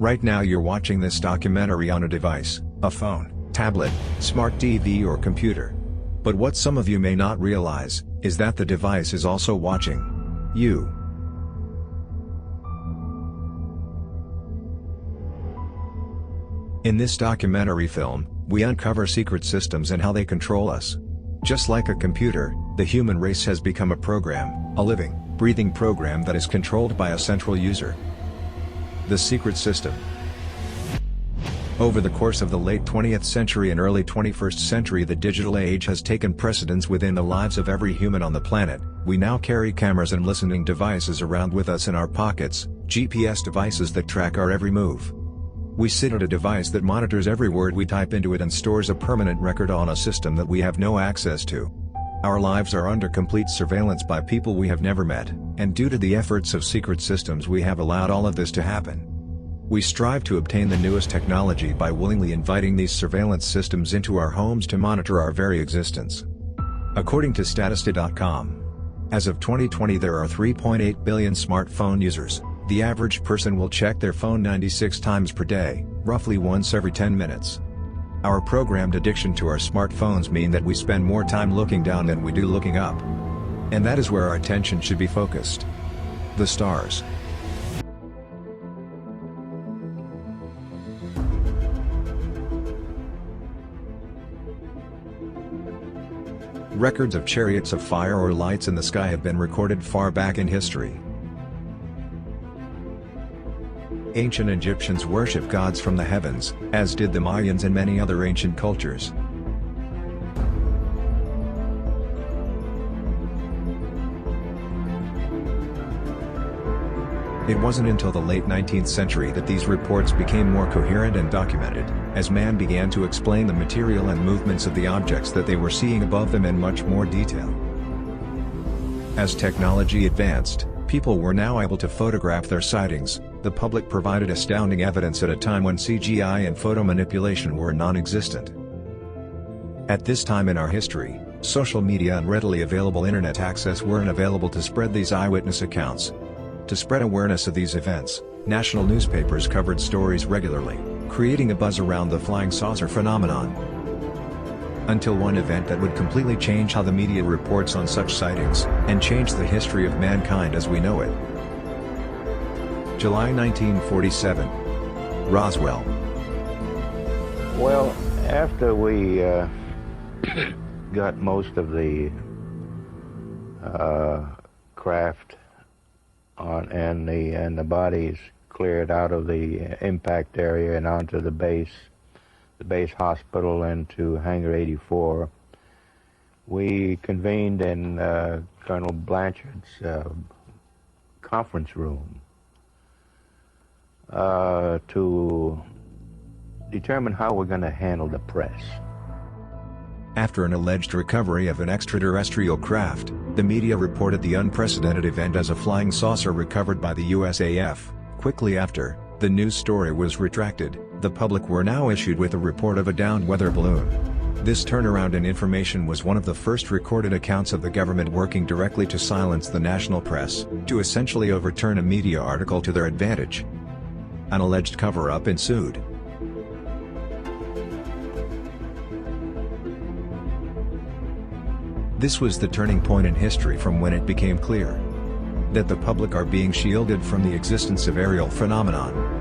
Right now you're watching this documentary on a device, a phone, tablet, smart TV or computer. But what some of you may not realize, is that the device is also watching you. In this documentary film, we uncover secret systems and how they control us. Just like a computer, the human race has become a program, a living, breathing program that is controlled by a central user. The secret system. Over the course of the late 20th century and early 21st century, the digital age has taken precedence within the lives of every human on the planet. We now carry cameras and listening devices around with us in our pockets, GPS devices that track our every move. We sit at a device that monitors every word we type into it and stores a permanent record on a system that we have no access to. Our lives are under complete surveillance by people we have never met, and due to the efforts of secret systems we have allowed all of this to happen. We strive to obtain the newest technology by willingly inviting these surveillance systems into our homes to monitor our very existence. According to Statista.com, as of 2020 there are 3.8 billion smartphone users. The average person will check their phone 96 times per day, roughly once every 10 minutes. Our programmed addiction to our smartphones mean that we spend more time looking down than we do looking up. And that is where our attention should be focused. The stars. Records of chariots of fire or lights in the sky have been recorded far back in history. Ancient Egyptians worshipped gods from the heavens, as did the Mayans and many other ancient cultures. It wasn't until the late 19th century that these reports became more coherent and documented, as man began to explain the material and movements of the objects that they were seeing above them in much more detail. As technology advanced, people were now able to photograph their sightings. The public provided astounding evidence at a time when CGI and photo manipulation were non-existent. At this time in our history, social media and readily available internet access weren't available to spread these eyewitness accounts. To spread awareness of these events, national newspapers covered stories regularly, creating a buzz around the flying saucer phenomenon. Until one event that would completely change how the media reports on such sightings, and change the history of mankind as we know it. July 1947. Roswell. Well, after we got most of the craft on and the bodies cleared out of the impact area and onto the base hospital and to Hangar 84, we convened in Colonel Blanchard's conference room to determine how we're going to handle the press. After an alleged recovery of an extraterrestrial craft, the media reported the unprecedented event as a flying saucer recovered by the USAF. Quickly after, the news story was retracted. The public were now issued with a report of a downed weather balloon. This turnaround in information was one of the first recorded accounts of the government working directly to silence the national press, to essentially overturn a media article to their advantage. An alleged cover-up ensued. This was the turning point in history from when it became clear that the public are being shielded from the existence of aerial phenomenon.